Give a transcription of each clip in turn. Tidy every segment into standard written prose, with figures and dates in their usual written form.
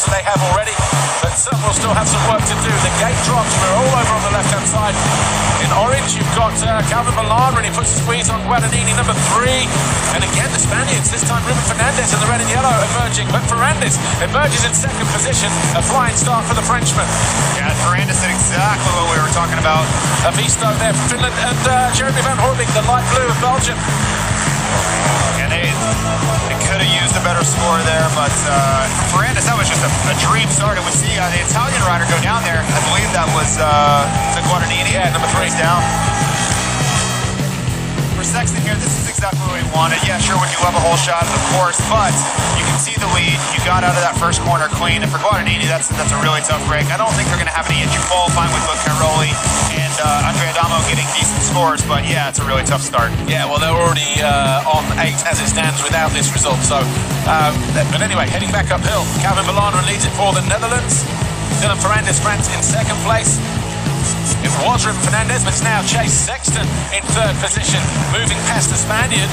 that they have already, but some will still have some work to do. The gate drops, we're all over on the left-hand side. In orange, you've got Calvin Millar, and he puts a squeeze on Guadagnini, number 3. And again, the Spaniards, this time Ruben Ferrandis in the red and yellow emerging, but Ferrandis emerges in second position, a flying start for the Frenchman. Yeah, Ferrandis did exactly what we were talking about. Visto there for Finland, and Jeremy Van Horbeke, the light blue of Belgium. And they could have used a better score there, but Ferrandis, that was just a dream start. And we see the Italian rider go down there. I believe that was Guadagnini. Yeah, number 3 down. For Sexton here, this is exactly what we wanted. Yeah, sure, would you love a whole shot? Of course, but you can see the lead. You got out of that first corner clean, and for Guadagnini, that's a really tough break. I don't think they're going to have any issue qualifying with both Cairoli and Andrea Adamo getting decent scores, but yeah, it's a really tough start. Yeah, well, they're already on 8 as it stands without this result. So, but anyway, heading back uphill, Calvin Millar leads it for the Netherlands. Dylan Ferrandis, France in second place. It was Ruben Ferrandis, but it's now Chase Sexton in third position, moving past the Spaniard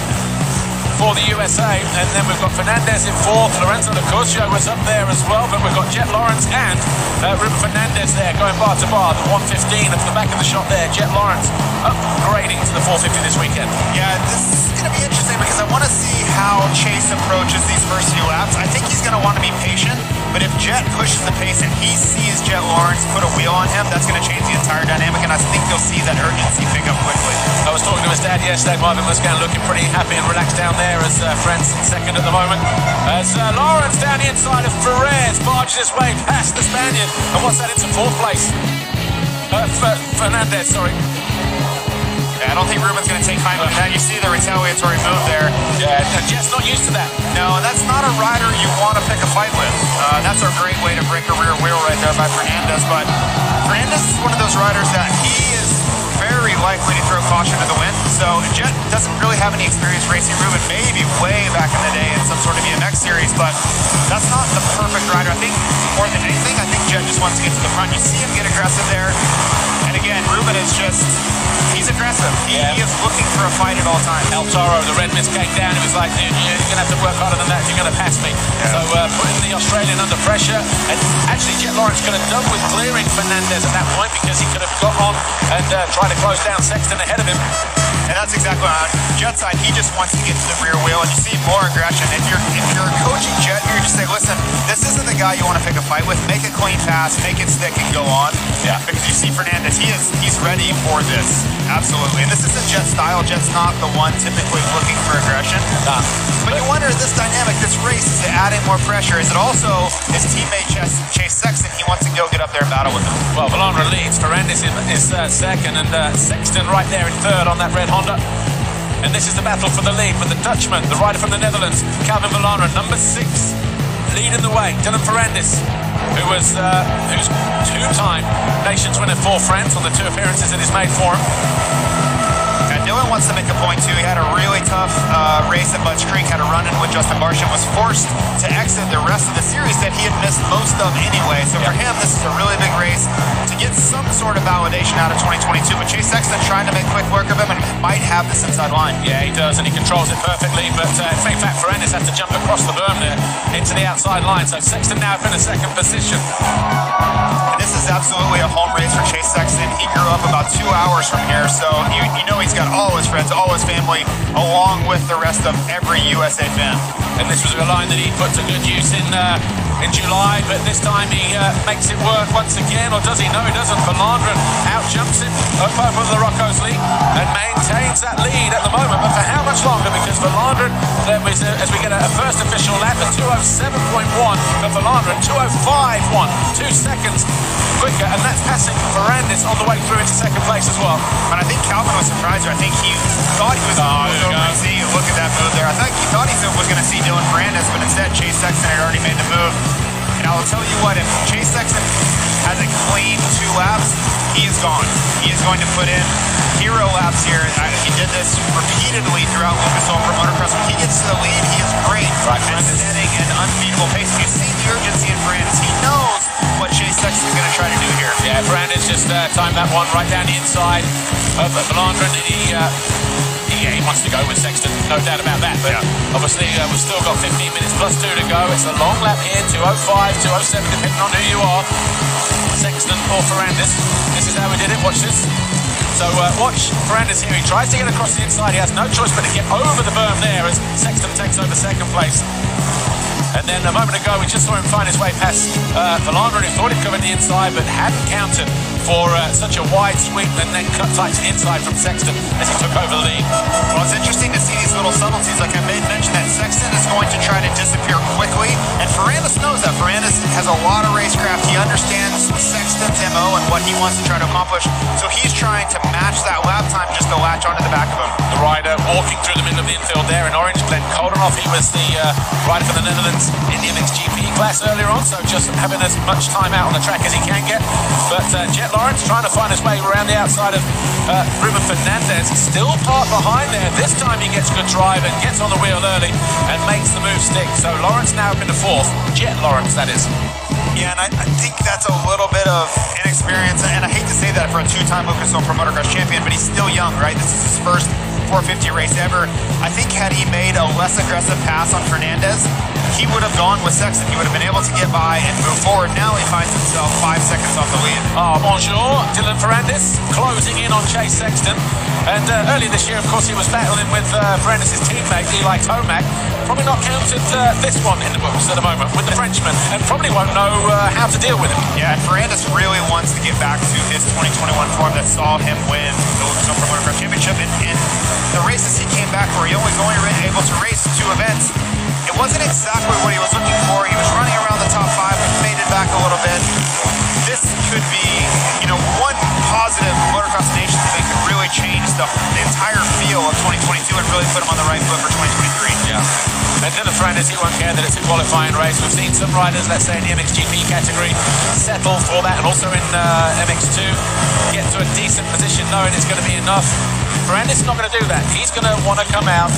for the USA. And then we've got Ferrandis in fourth. Lorenzo Lacurcio was up there as well, but we've got Jet Lawrence and Ruben Ferrandis there going bar to bar. The 115 at the back of the shot there. Jet Lawrence upgrading to the 450 this weekend. Yeah, this is going to be interesting because I want to see how Chase approaches these first few laps. I think he's going to want to be patient, but if Jet pushes the pace and he sees Jet Lawrence put a wheel on him, that's going to change the entire dynamic, and I think you'll see that urgency pick up quickly. I was talking to his dad yesterday, Marvin Muscan, looking pretty happy and relaxed down there as France in second at the moment. As Lawrence down the inside of Perez barges his way past the Spaniard, and what's that, into fourth place? Ferrandis, sorry. Yeah, I don't think Ruben's going to take time on that. You see the retaliatory move there. Yeah, Jet's not used to that. No, that's not a rider you want to pick a fight with. That's a great way to break a rear wheel right there by Ferrandis. But Ferrandis is one of those riders that he is very likely to throw caution to the wind. So Jet doesn't really have any experience racing Ruben, maybe way back in the day in some sort of BMX series, but that's not the perfect rider. I think more than anything, I think Jet just wants to get to the front. You see him get aggressive there. And again, Ruben is just, he's aggressive. He is looking for a fight at all times. El Toro, the red mist came down. He was like, dude, you're going to have to work harder than that if you're going to pass me. Yeah. So putting the Australian under pressure. And actually, Jet Lawrence could have done with clearing Ferrandis at that point because he could have got on and tried to close down Sexton ahead of him. And that's exactly on Jet's side. He just wants to get to the rear wheel, and you see more aggression. If you're coaching Jet, you're just saying, listen, this isn't the guy you want to pick a fight with. Make a clean pass, make it stick, and go on. Yeah. Because you see Ferrandis, he's ready for this. Absolutely. And this isn't Jet's style. Jet's not the one typically looking for aggression. But you wonder, this dynamic, this race, is it adding more pressure? Is it also his teammate Chase Sexton? He wants to go get up there and battle with him. Well, Valandra leads. Ferrandis is second, and Sexton right there in third on that red Honda. And this is the battle for the lead with the Dutchman, the rider from the Netherlands, Calvin Valandra, number 6, leading the way. Dylan Ferrandis, who's two-time Nations winner for France on the 2 appearances that he's made for him. Dylan wants to make a point too. He had a really tough race at Butch Creek, had a run-in with Justin Barcia, was forced to exit the rest of the series that he had missed most of anyway. So for him, this is a really big race to get some sort of validation out of 2022. But Chase Sexton trying to make quick work of him and might have this inside line. Yeah, he does, and he controls it perfectly. But in fact, Ferrandis has to jump across the berm there into the outside line. So Sexton now up in a second position. And this is absolutely a home race for Chase Sexton. He grew up about 2 hours from here, so you know he's got all his friends, all his family, along with the rest of every USA fan. And this was a line that he put to good use in July, but this time he makes it work once again, or does he? No, he doesn't. Valandra out-jumps him over the Rocco's lead and maintains that lead at the moment, but for how much longer? Because Valandra, as we get a first official lap, at 207.1 for Valandra, 205.1, 2 seconds quicker, and that's passing Ferrandis on the way through into second place as well. And I think Calvin was surprised. I think he thought he was going to over and see. Look at that move there. I think he thought he was going to see Dylan Ferrandis, but instead Chase Sexton had already made the move. And I will tell you what, if Chase Sexton has a clean 2 laps, he is gone. He is going to put in hero laps here. He did this repeatedly throughout Lucas Oil Pro Motocross. When he gets to the lead, he is great at setting an unbeatable pace. You see the urgency in Ferrandis. He knows what Chase Sexton is going to try to do here. Yeah, Ferrandis just timed that one right down the inside of Valandra. He yeah, he wants to go with Sexton, no doubt about that. But obviously, we've still got 15 minutes plus 2 to go. It's a long lap here, 2:05, 2:07, depending on who you are. Sexton or Ferrandis. This is how we did it. Watch this. So watch Ferrandis here. He tries to get across the inside. He has no choice but to get over the berm there as Sexton takes over second place. And then a moment ago, we just saw him find his way past Valandra, who thought he'd covered the inside, but hadn't counted for such a wide sweep and then cut tight to the inside from Sexton as he took over the lead. Well, it's interesting to see these little subtleties. Like I mentioned, that Sexton is going to try to disappear quickly, and Ferrandis knows that. Ferrandis has a lot of racecraft. He understands Sexton's MO and what he wants to try to accomplish, so he's trying to match that lap time just to latch onto the back of him. The rider walking through the middle of the infield there in orange, Glenn Koldenhoff. He was the rider for the Netherlands in the MXGP class earlier on, so just having as much time out on the track as he can get. But Jet Lawrence trying to find his way around the outside of Ruben Ferrandis, still parked behind there. This time he gets good drive and gets on the wheel early and makes the move stick. So Lawrence now up into fourth. Jet Lawrence, that is. Yeah, and I think that's a little bit of inexperience, and I hate to say that for a two-time Lucas Oil Pro Motocross champion, but he's still young, right? This is his first 450 race ever. I think had he made a less aggressive pass on Ferrandis, he would have gone with Sexton. He would have been able to get by and move forward. Now he finds himself 5 seconds off the lead. Bonjour, Dylan Ferrandis closing in on Chase Sexton. And earlier this year, of course, he was battling with Ferrandis' teammate, Eli Tomac. Probably not counted this one in the books at the moment with the Frenchman, and probably won't know how to deal with him. Yeah, and Ferrandis really wants to get back to his 2021 form that saw him win the Lucas Oil Pro Motocross Championship. And the races he came back for, he only able to race 2 events. It wasn't exactly what he was looking for. He was running around the top 5 and faded back a little bit. This could be, one positive Motocross Nation that could really change the entire feel of 2022 and really put him on the right foot for 2023. Yeah. And Dylan Ferrandis, he won't care that it's a qualifying race. We've seen some riders, let's say in the MXGP category, settle for that, and also in MX2, get to a decent position knowing it's going to be enough. Ferrandis is not going to do that. He's going to want to come out,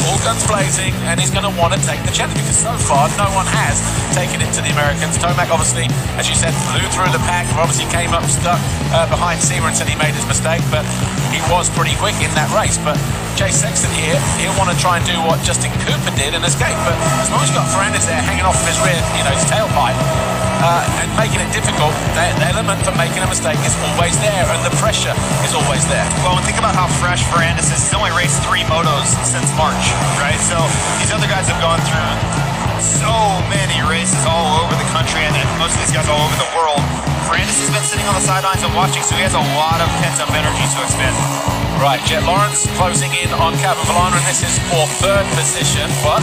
all guns blazing, and he's going to want to take the challenge, because so far no one has taken it to the Americans. Tomac obviously, as you said, flew through the pack, obviously came up stuck behind Seamer and said he made his mistake, but he was pretty quick in that race. But Chase Sexton here, he'll want to try and do what Justin Cooper did and escape, but as long as you've got Ferrandis there hanging off of his rear, his tailpipe, and making it difficult, the element for making a mistake is always there, and the pressure is always there. Well, and think about how fresh Ferrandis is. He's only raced 3 motos since March, right? So these other guys have gone through so many races all over the country, and most of these guys all over the world. Ferrandis has been sitting on the sidelines and watching, so he has a lot of pent-up energy to expend. Right, Jet Lawrence closing in on Calvin Valandra, and this is for 3rd position, but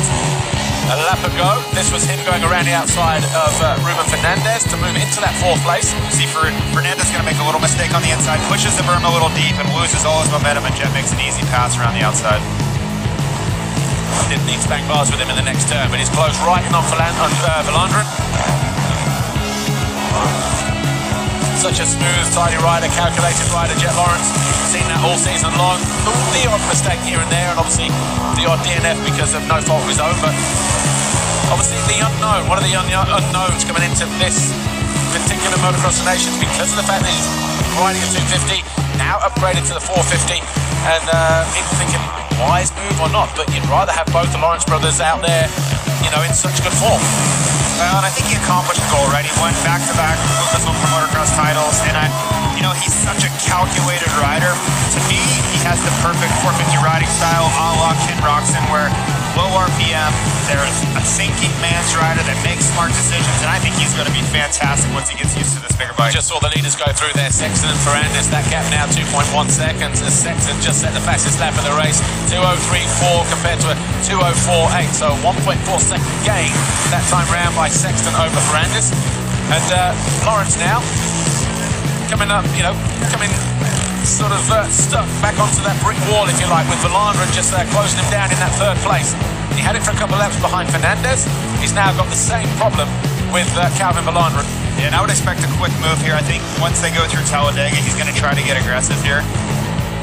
a lap ago, this was him going around the outside of Ruben Ferrandis to move into that 4th place. See, Ferrandis is going to make a little mistake on the inside, pushes the berm a little deep, and loses all his momentum, and Jet makes an easy pass around the outside. Didn't need to bank bars with him in the next turn, but he's closed right in on Valandra. Such a smooth, tidy rider, calculated rider, Jet Lawrence. Seen that all season long. The odd mistake here and there, and obviously the odd DNF because of no fault of his own, but obviously the unknown, one of the unknowns coming into this particular Motocross of Nations, because of the fact that he's riding a 250, now upgraded to the 450, and people thinking, wise move or not, but you'd rather have both the Lawrence brothers out there, in such good form. Well, and I think he accomplished the goal, right? He won back-to-back Lucas Oil Pro Motocross titles, and he's such a calculated rider. To me, he has the perfect 450 riding style, a la Ken Roczen, where low RPM, there's a thinking man's rider that makes smart decisions, and I think he's going to be fantastic once he gets used to this bigger bike. Just saw the leaders go through there, Sexton and Ferrandis. That gap now 2.1 seconds as Sexton just set the fastest lap of the race, 2:03.4 compared to a 2:04.8, so 1.4 second gain that time round by Sexton over Ferrandis. And Lawrence now coming up, coming sort of stuck back onto that brick wall, if you like, with Valandra just closing him down in that 3rd place. He had it for a couple of laps behind Ferrandis. He's now got the same problem with Calvin Valandra. Yeah, and I would expect a quick move here. I think once they go through Talladega, he's going to try to get aggressive here.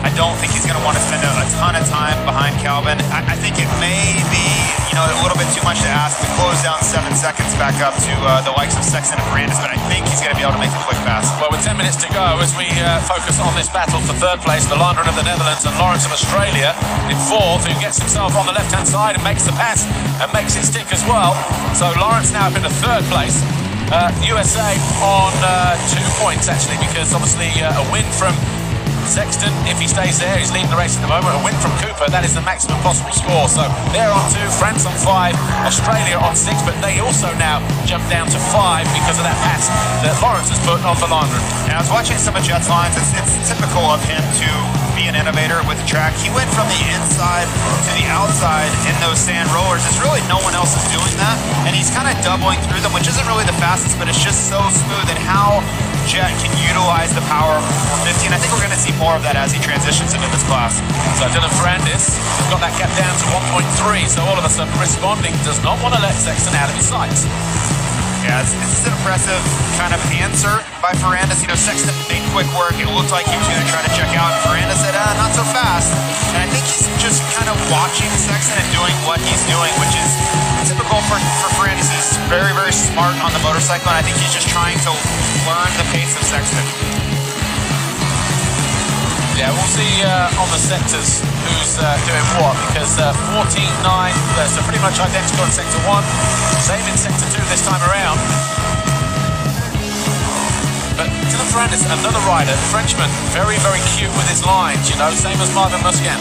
I don't think he's going to want to spend a ton of time behind Calvin. I think it may be, you know, a little bit too much to ask to close down 7 seconds back up to the likes of Sexton and Ferrandis, but I think he's going to be able to make a quick pass. Well, with 10 minutes to go, as we focus on this battle for third place, the Laban of the Netherlands and Lawrence of Australia in fourth, who gets himself on the left-hand side and makes the pass and makes it stick as well. So Lawrence now up into third place. USA on 2 points, actually, because obviously a win from Sexton, if he stays there, he's leading the race at the moment. A win from Cooper, that is the maximum possible score. So they're on 2, France on 5, Australia on 6, but they also now jump down to 5 because of that pass that Lawrence has put on Verlander. And I was watching some of Jet's lines. It's typical of him to be an innovator with the track. He went from the inside to the outside in those sand rollers. It's really no one else is doing that, and he's kind of doubling through them, which isn't really the fastest, but it's just so smooth. And how Jet can utilize the power of 450, and I think we're going to see more of that as he transitions into this class. So Dylan Ferrandis got that gap down to 1.3, so all of a sudden responding, does not want to let Sexton out of his sights. Yeah, it's an impressive kind of answer by Ferrandis. You know, Sexton made quick work. It looked like he was going to try to check out, and Ferrandis said, not so fast. And I think he's just kind of watching Sexton and doing what he's doing, which is typical for Ferrandis. He's very, very smart on the motorcycle, and I think he's just trying to learn the pace of Sexton. Yeah, we'll see on the sectors who's doing what, because 14-9, so pretty much identical in Sector 1, same in Sector 2 this time around. But Dylan Ferrandis, another rider, Frenchman, very, very cute with his lines, you know, same as Marvin Musquin,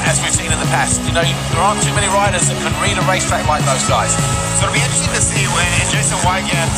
as we've seen in the past. You know, there aren't too many riders that can read a racetrack like those guys. So it'll be interesting to see when Jason Wygant,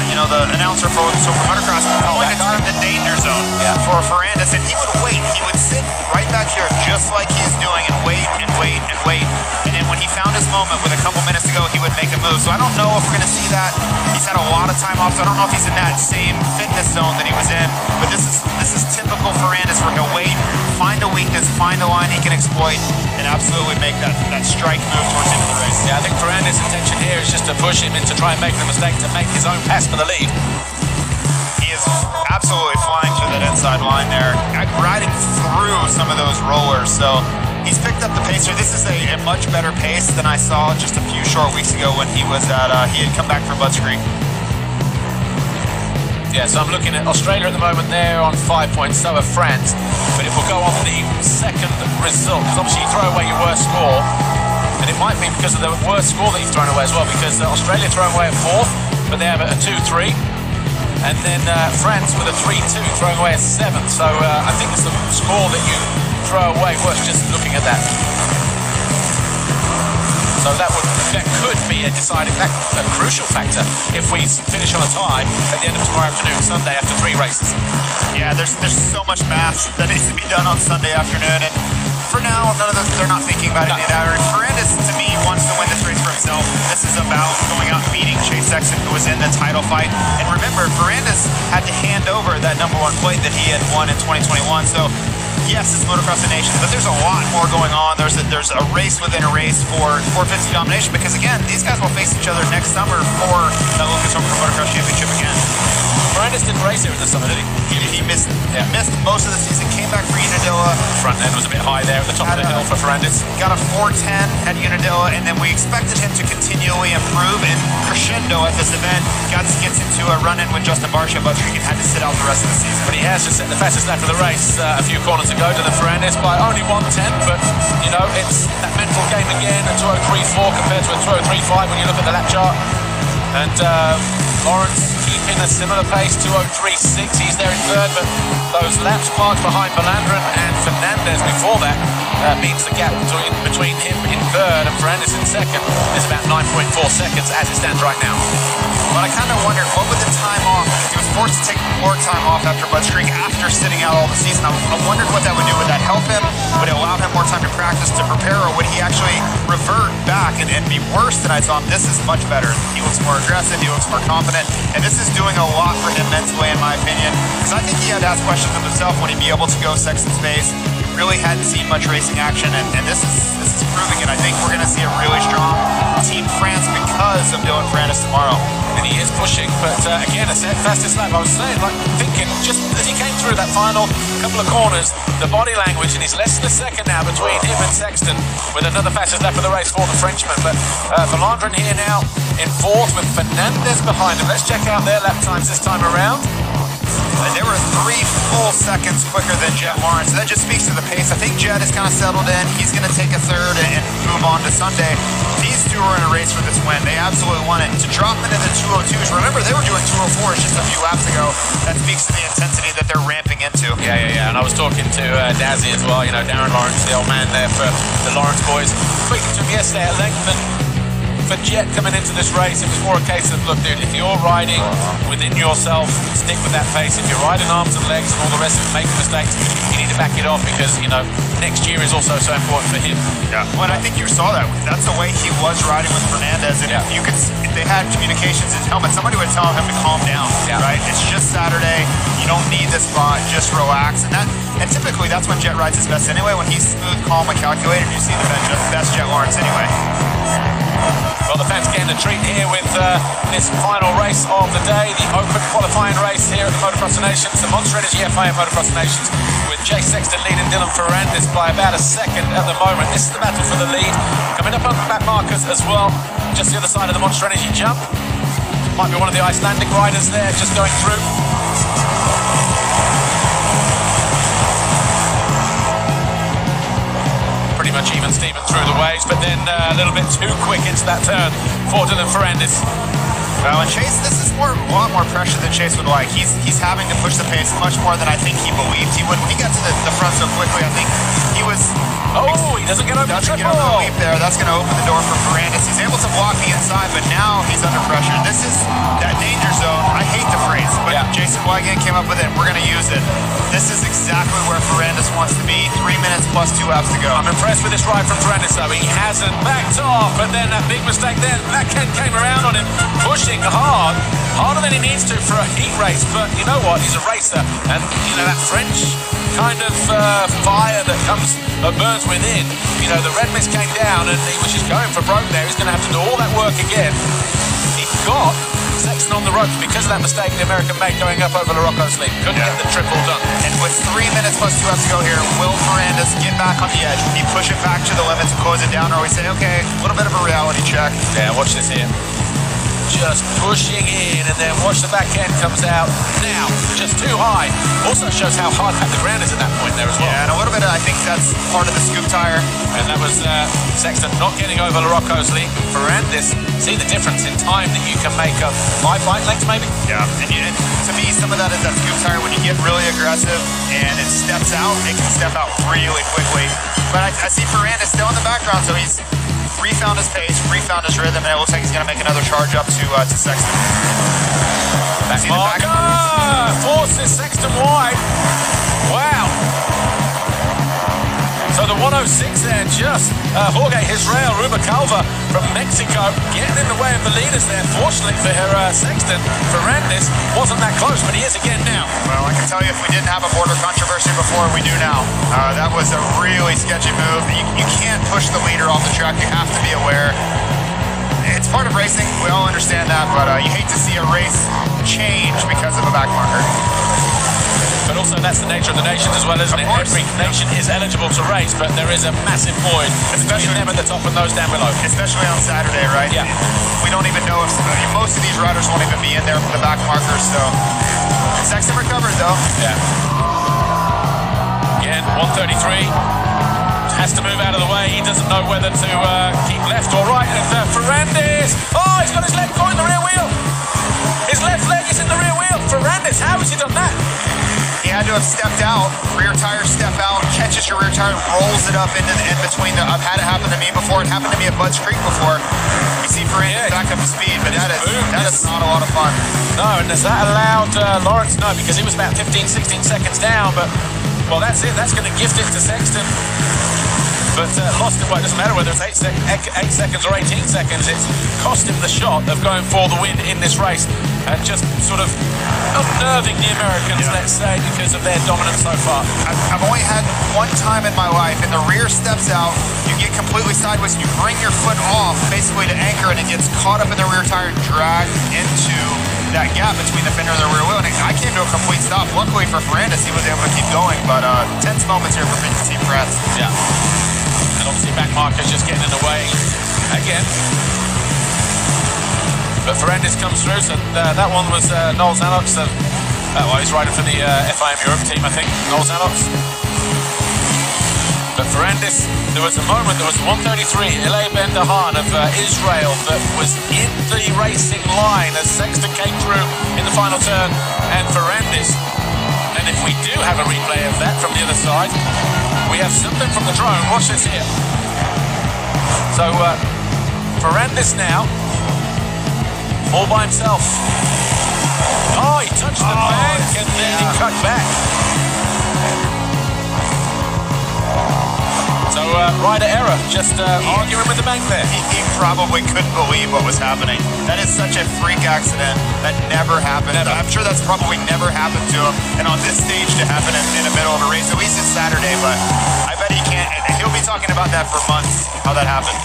you know, the announcer for Motocross, pointed to the danger zone for Ferrandis, and he would wait. He would sit right back here just like he's doing and wait and wait and wait. And then when he found his moment with a couple minutes to go, he would make a move. So I don't know if we're going to see that. He's had a lot of time off, so I don't know if he's in that same fitness zone that he was in. But this is typical Ferrandis, where he'll wait, find a weakness, find a line he can exploit, and absolutely make that strike move towards the end of the race. Yeah, I think Ferrandis' intention here is just to push him into try and make the mistake to make his own pass for the lead. He is absolutely flying through that inside line there, riding through some of those rollers. So he's picked up the pace here. This is a much better pace than I saw just a few short weeks ago when he was at, he had come back from Budds Creek. Yeah, so I'm looking at Australia at the moment. They're on 5 points, so are France. But if we'll go on the second result, because obviously you throw away your worst score, and it might be because of the worst score that you've thrown away as well, because Australia thrown away a 4th, but they have a 2-3. And then France with a 3-2 throwing away a 7th. So I think it's the score that you throw away worth just looking at that. So that could be a deciding factor, a crucial factor, if we finish on a tie at the end of tomorrow afternoon, Sunday, after 3 races. Yeah, there's so much math that needs to be done on Sunday afternoon, and for now, they're not thinking about it. Ferrandis, to me, wants to win this race for himself. This is about going out and beating Chase Sexton, who was in the title fight. And remember, Ferrandis had to hand over that #1 plate that he had won in 2021. So yes, it's Motocross of Nations, but there's a lot more going on. There's a race within a race for 450 domination, because again, these guys will face each other next summer for the Lucas Oil Motocross Championship again. Ferrandis didn't race here in the summer, did he? He missed most of the season, came back for Unadilla. Front end was a bit high there at the top of the hill for Ferrandis. Got a 410 at Unadilla, and then we expected him to continually improve and crescendo at this event. Gets into a run-in with Justin Barcia, but he had to sit out the rest of the season. But he has just set the fastest lap of the race a few corners ago to the Ferrandis by only 1:10, but you know, it's that mental game again, a 2:03.4 compared to a 2:03.5 when you look at the lap chart. And Lawrence keeping a similar pace, 2:03.6, he's there in third, but those laps parked behind Verlander and Fernandez before that means the gap between him in third and Ferrandis in second is about 9.4 seconds as it stands right now. But I kind of wondered, what would the time off, because he was forced to take more time off after Budds Creek after sitting out all the season. I wondered what that would do. Would that help him? Would it allow him more time to practice, to prepare, or would he actually revert back and be worse than I saw him? This is much better. He looks more aggressive, he looks more confident, and this is doing a lot for him mentally, in my opinion, because I think he had to ask questions of himself, would he be able to go Sexton's pace? really hadn't seen much racing action, and this is proving it. I think we're going to see a really strong Team France because of Dylan Ferrandis tomorrow. And he is pushing, but again, a fastest lap. I was saying, like, thinking, just as he came through that final couple of corners, the body language, and he's less than a second now between him and Sexton, with another fastest lap of the race for the Frenchman. But Valandrin here now in fourth with Ferrandis behind him. Let's check out their lap times this time around. They were 3 full seconds quicker than Jet Lawrence, so that just speaks to the pace. I think Jet is kind of settled in. He's going to take a third and move on to Sunday. These two are in a race for this win. They absolutely want it. To drop into the 202s, remember they were doing 204s just a few laps ago. That speaks to the intensity that they're ramping into. Yeah. And I was talking to Dazzy as well, you know, Darren Lawrence, the old man there for the Lawrence boys. Speaking to him yesterday at length, and for Jet coming into this race, it was more a case of, look, dude, if you're riding within yourself, stick with that pace. If you're riding arms and legs and all the rest of it, making mistakes, you need to back it off, because, you know, next year is also so important for him. Yeah, well, and I think you saw that. That's the way he was riding with Ferrandis, and if you could, if they had communications in his helmet, somebody would tell him to calm down, right? It's just Saturday. You don't need this spot. Just relax. And typically that's when Jet rides his best anyway. When he's smooth, calm, and calculated, you see the best Jet Lawrence anyway. Well, the fans getting a treat here with this final race of the day, the open qualifying race here at the Motocross of Nations, the Monster Energy FIA Motocross of Nations, with Chase Sexton leading Dylan Ferrandis by about a second at the moment. This is the battle for the lead. Coming up on the back markers as well, just the other side of the Monster Energy jump. Might be one of the Icelandic riders there just going through. Pretty much even Steven through the waves, but then a little bit too quick into that turn for Dylan Ferrandis. Well, and Chase, this is a lot more pressure than Chase would like. He's having to push the pace much more than I think he believed he would. When he got to the front so quickly, I think he was... Oh, he doesn't get over the triple. Get over the leap there. That's going to open the door for Ferrandis. He's able to block the inside, but now he's under pressure. This is that danger zone. I hate the phrase, but Jason Wygant came up with it. We're going to use it. This is exactly where Ferrandis wants to be. 3 minutes plus 2 laps to go. I'm impressed with this ride from Ferrandis, though. He hasn't backed off, but then that big mistake there. Bakbakan came around on him, pushing hard, harder than he needs to for a heat race. But you know what? He's a racer, and you know that French kind of fire that burns within. You know, the red mist came down, and he was just going for broke there. He's going to have to do all that work again. He got Sexton on the ropes because of that mistake the American made going up over Larocco's lead. Couldn't get the triple done. And with 3 minutes plus 2 laps to go here, will Ferrandis get back on the edge? Will he push it back to the limit to close it down, or we say, okay, a little bit of a reality check? Yeah, watch this here. Just pushing in, and then watch the back end comes out. Now, just too high. Also shows how hard packed the ground is at that point there as well. Yeah, and a little bit, I think that's part of the scoop tire. And that was Sexton not getting over Larocco's lead. Ferrandis, see the difference in time that you can make up 5 bike lengths maybe? Yeah, and to me, some of that is that scoop tire. When you get really aggressive and it steps out, it can step out really quickly. But I see Ferrandis still in the background, so he's refound his pace, refound his rhythm, and it looks like he's going to make another charge up to Sexton. Forces Sexton wide. Wow. So the 106 there, just Jorge Israel Rubalcaba from Mexico getting in the way of the leaders there. Fortunately for her, Sexton, Ferrandis wasn't that close, but he is again now. Well, I can tell you, if we didn't have a border controversy before, we do now. That was a really sketchy move. You can't push the leader off the track. You have to be aware. It's part of racing. We all understand that, but you hate to see a race change because of a back marker. But also that's the nature of the nations as well, isn't it? Every nation is eligible to race, but there is a massive void between them at the top and those down below. Especially on Saturday, right? Yeah. We don't even know if most of these riders won't even be in there for the back markers, so Sexton recovered though. Yeah. Again, 133. Has to move out of the way. He doesn't know whether to keep left or right. And Ferrandis. Oh, he's got his leg caught in the rear wheel. His left leg is in the rear wheel. Ferrandis, how has he done that? He had to have stepped out, rear tire step out, catches your rear tire, rolls it up into the in between. I've had it happen to me before. It happened to me at Bud's Creek before. You see Ferrandis back up to speed, but that is not a lot of fun. No, and has that allowed Lawrence? No, because he was about 15, 16 seconds down, but well, that's it. That's going to gift it to Sexton. But lost it, well, it doesn't matter whether it's 8 seconds or 18 seconds. It's cost him the shot of going for the win in this race. and just sort of unnerving the Americans, let's say, because of their dominance so far. I've only had one time in my life, and the rear steps out, you get completely sideways, and you bring your foot off, basically to anchor, and it gets caught up in the rear tire and dragged into that gap between the fender and the rear wheel, and I came to a complete stop. Luckily for Ferrandis, he was able to keep going, but tense moments here for Team Prats. Yeah. And obviously back marker's just getting in the way again. But Ferrandis comes through, so that one was Noel Zanox. Well, he's riding for the FIM Europe team, I think, Noel Zanox. But Ferrandis, there was a moment, there was 133, Ilay Ben Dahan of Israel that was in the racing line as Sexton came through in the final turn, and Ferrandis. And if we do have a replay of that from the other side, we have something from the drone. Watch this here. So Ferrandis now, all by himself. Oh, he touched the bank and then he cut back. So rider error, just arguing with the bank there. He probably couldn't believe what was happening. That is such a freak accident. That never happened. Never. I'm sure that's probably never happened to him. And on this stage to happen in the middle of a race, at least it's Saturday, but I bet he can't. He'll be talking about that for months, how that happened.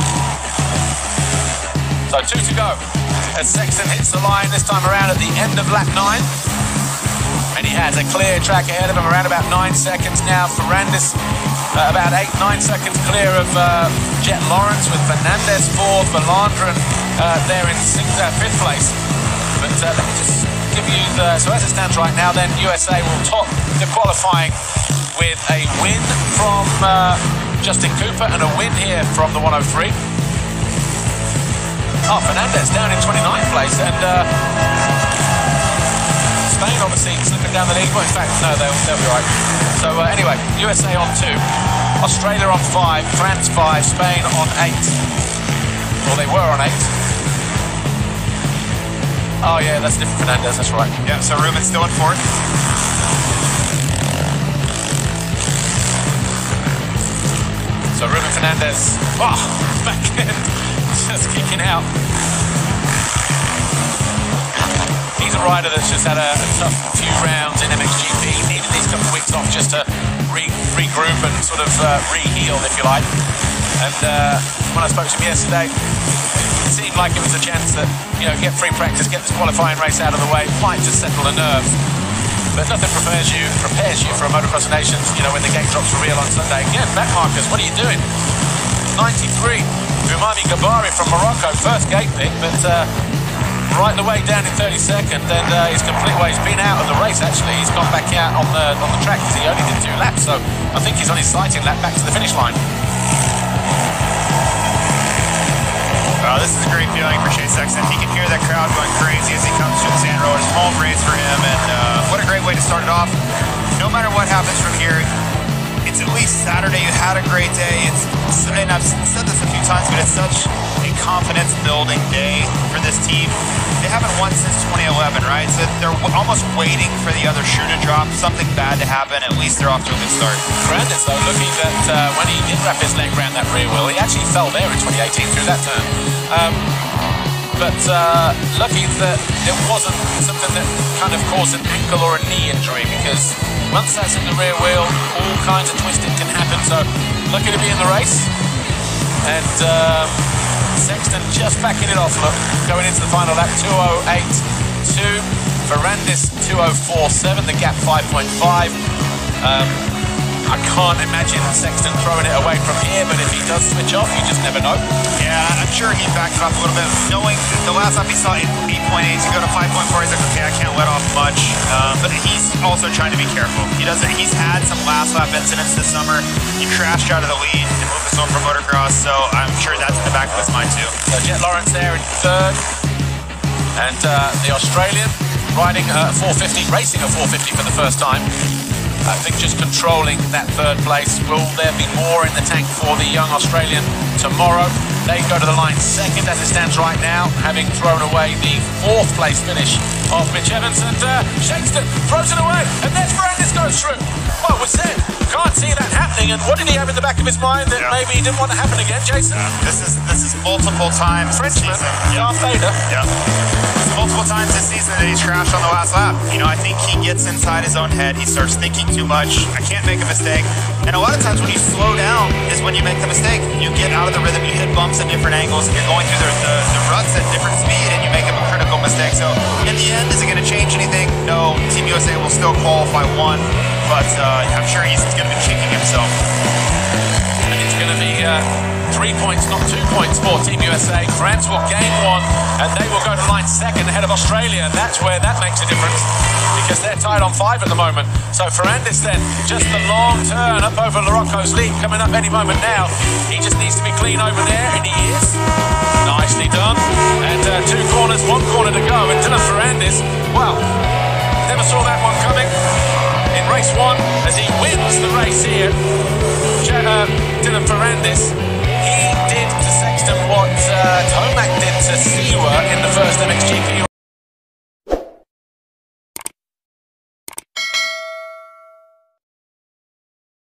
So 2 to go as Sexton hits the line this time around at the end of lap 9. And he has a clear track ahead of him around about 9 seconds now. Ferrandis about 8-9 seconds clear of Jet Lawrence, with Fernandez 4th, Valandra there in 5th place. But let me just give you so as it stands right now then, USA will top the qualifying with a win from Justin Cooper and a win here from the 103. Oh, Fernandez down in 29th place, and Spain obviously slipping down the lead. Well, in fact, no, they'll be right. So anyway, USA on 2, Australia on 5, France 5, Spain on 8. Well, they were on 8. Oh yeah, that's different Fernandez, that's right. Yeah, so Ruben's still in 4th. So Ruben Fernandez, back end, just kicking out. He's a rider that's just had a tough few rounds in MXGP. Needed these couple of weeks off just to regroup and sort of re-heal, if you like. And when I spoke to him yesterday, it seemed like it was a chance that, get free practice, get this qualifying race out of the way, might just settle the nerves. But nothing prepares you for a Motocross of Nations, when the gate drops for real on Sunday. Again, back markers, what are you doing? 93, Umami Gabari from Morocco, first gate pick, but right the way down in 32nd, and he's he's been out of the race actually. He's gone back out on the track because he only did 2 laps, so I think he's on his sighting lap back to the finish line. This is a great feeling for Shea Sexton. He can hear that crowd going crazy as he comes to the sand rollers. Home race for him, and what a great way to start it off. No matter what happens from here, it's at least Saturday. You had a great day. And I've said this a few times, but it's such a confidence-building day for this team. They haven't won since 2011, right? So they're almost waiting for the other shoe to drop, something bad to happen. At least they're off to a good start. Ferrandis, though, looking at when he did wrap his leg around that rear wheel, he actually fell there in 2018 through that turn. But lucky that it wasn't something that kind of caused an ankle or a knee injury, because once that's in the rear wheel, all kinds of twisting can happen. So lucky to be in the race. And Sexton just backing it off, look, going into the final lap, 2:08.2. Ferrandis 2:04.7, the gap 5.5. I can't imagine Sexton throwing it away from here, but if he does switch off, you just never know. Yeah, I'm sure he backed off a little bit, knowing the last lap he saw 8.8 to go to 5.4. He's like, okay, I can't let off much, but he's also trying to be careful. He's had some last lap incidents this summer. He crashed out of the lead and moved us over for Motocross, so I'm sure that's in the back of his mind too. So Jet Lawrence there in 3rd, and the Australian riding a 450, racing a 450 for the first time. I think just controlling that 3rd place. Will there be more in the tank for the young Australian tomorrow? They go to the line 2nd as it stands right now, having thrown away the 4th place finish of Mitch Evans, and Sexton throws it away, and there's Ferrandis goes through. Well, we said, can't see that happening happening, and what did he have in the back of his mind that maybe he didn't want to happen again, Jason? This is multiple times Frenchman, this season. Darth Vader. Yeah. Multiple times this season that he's crashed on the last lap. You know, I think he gets inside his own head. He starts thinking too much. I can't make a mistake. And a lot of times when you slow down is when you make the mistake. You get out of the rhythm, you hit bumps at different angles, and you're going through the ruts at different speed, and you make a critical mistake. So in the end, is it going to change anything? No. Team USA will still qualify one, but I'm sure he's going to be kicking himself. And it's going to be 3 points, not 2 points for Team USA. France will gain one, and they will go to line second ahead of Australia. And that's where that makes a difference, because they're tied on 5 at the moment. So Ferrandis then, just a long turn up over Larocco's lead, coming up any moment now. He just needs to be clean over there, and he is. Nicely done. And 2 corners, 1 corner to go. And Dylan Ferrandis, well, never saw that one coming. In race 1, as he wins the race here, Dylan Ferrandis, he did to Sexton what Tomac did to Siwa in the first MXGP